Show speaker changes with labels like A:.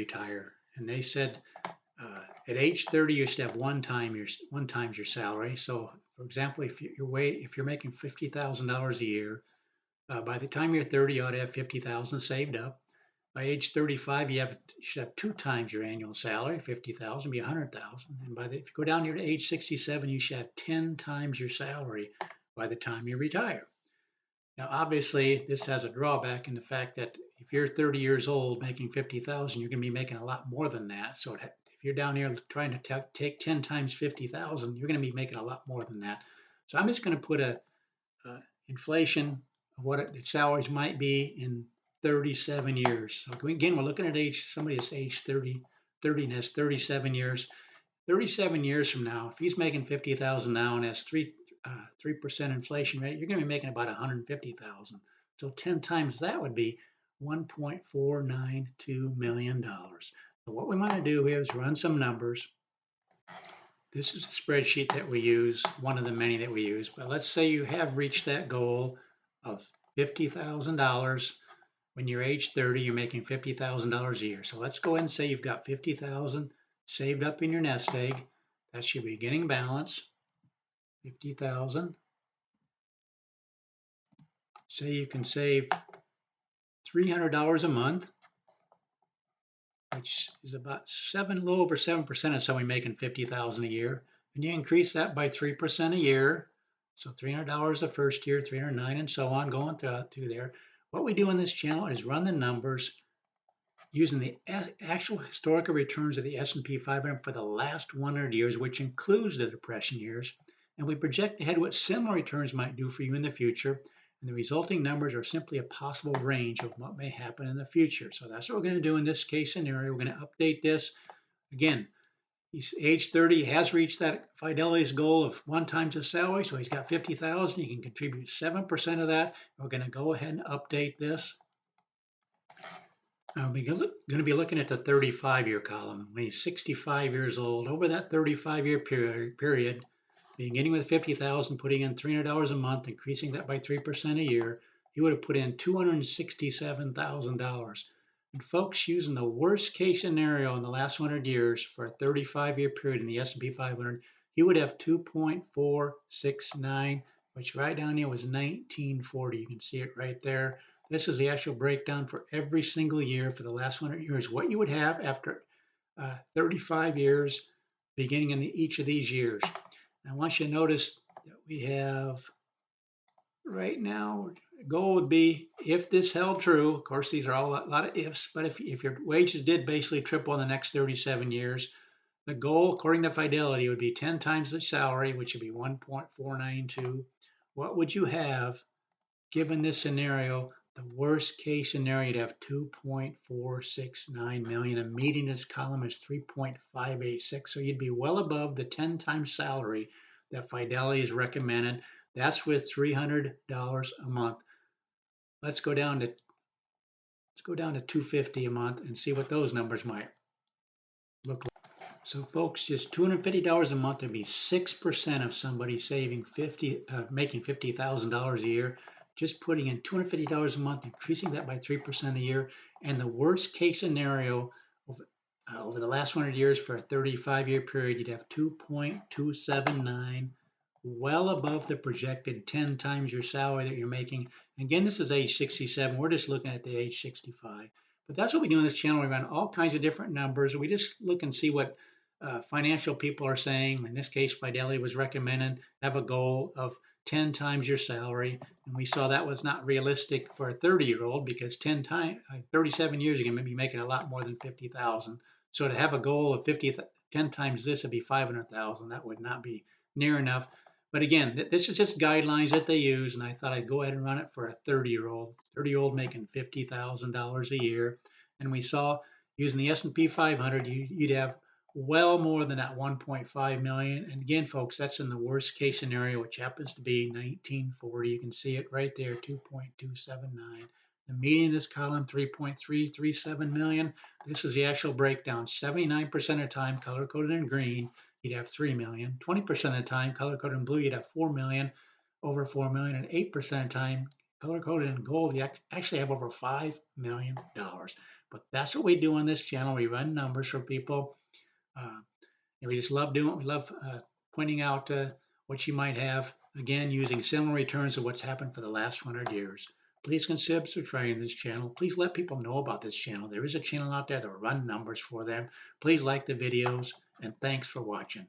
A: retire. And they said at age 30 you should have one times your salary. So, for example, if you're making $50,000 a year, by the time you're 30, you ought to have 50,000 saved up. By age 35, you should have two times your annual salary, 50,000, be 100,000. And if you go down here to age 67, you should have 10 times your salary by the time you retire. Now, obviously, this has a drawback in the fact that if you're 30 years old making 50,000, you're going to be making a lot more than that. So if you're down here trying to take 10 times 50,000, you're going to be making a lot more than that. So I'm just going to put a inflation of what the salaries might be in 37 years. So again, we're looking at somebody that's age 30 and has 37 years. 37 years from now, if he's making 50,000 now and has 3% inflation rate, you're going to be making about 150,000. So 10 times that would be $1.492 million. So what we want to do here is run some numbers. This is the spreadsheet that we use, one of the many that we use. But let's say you have reached that goal of $50,000 when you're age 30, you're making $50,000 a year. So let's go ahead and say you've got 50,000 saved up in your nest egg. That's your beginning balance, 50,000. Say you can save $300 a month, which is about a little over 7% of somebody making 50,000 a year. And you increase that by 3% a year. So $300 the first year, 309 and so on, going through there. What we do on this channel is run the numbers using the actual historical returns of the S&P 500 for the last 100 years, which includes the depression years. And we project ahead what similar returns might do for you in the future. And the resulting numbers are simply a possible range of what may happen in the future. So that's what we're going to do in this case scenario. We're going to update this. Again, he's age 30, has reached that Fidelity's goal of 1 times his salary. So he's got 50,000. He can contribute 7% of that. We're going to go ahead and update this. We're going to be looking at the 35-year column. When he's 65 years old, over that 35-year period, beginning with 50,000, putting in $300 a month, increasing that by 3% a year, he would have put in $267,000. And folks, using the worst case scenario in the last 100 years for a 35-year period in the S&P 500, he would have 2.469, which right down here was 1940. You can see it right there. This is the actual breakdown for every single year for the last 100 years, what you would have after 35 years, beginning in each of these years. I want you to notice that we have right now, goal would be, if this held true, of course, these are all a lot of ifs, but if your wages did basically triple in the next 37 years, the goal, according to Fidelity, would be 10 times the salary, which would be 1.492. What would you have given this scenario? The worst case scenario, you'd have 2.469 million. A median in this column is 3.586. So you'd be well above the 10 times salary that Fidelity has recommended. That's with $300 a month. Let's go down to $250 a month and see what those numbers might look like. So folks, just $250 a month would be 6% of somebody making $50,000 a year. Just putting in $250 a month, increasing that by 3% a year. And the worst case scenario over the last 100 years for a 35-year period, you'd have 2.279, well above the projected 10 times your salary that you're making. Again, this is age 67. We're just looking at the age 65. But that's what we do on this channel. We run all kinds of different numbers. We just look and see what financial people are saying. In this case, Fidelity was recommending have a goal of 10 times your salary. And we saw that was not realistic for a 30-year-old because 37 years, you're going to be making a lot more than 50,000. So to have a goal of 10 times this would be 500,000. That would not be near enough. But again, this is just guidelines that they use, and I thought I'd go ahead and run it for a 30-year-old making $50,000 a year. And we saw using the S&P 500, you'd have well more than that 1.5 million. And again, folks, that's in the worst case scenario, which happens to be 1940. You can see it right there, 2.279. The median in this column, 3.337 million. This is the actual breakdown. 79% of the time, color-coded in green, you'd have 3 million. 20% of the time, color-coded in blue, you'd have 4 million, over 4 million. And 8% of the time, color-coded in gold, you actually have over $5 million. But that's what we do on this channel. We run numbers for people. Uh, and we just love doing it. We love pointing out what you might have, again, using similar returns to what's happened for the last 100 years. Please consider subscribing to this channel. Please let people know about this channel. There is a channel out there that will run numbers for them. Please like the videos, and thanks for watching.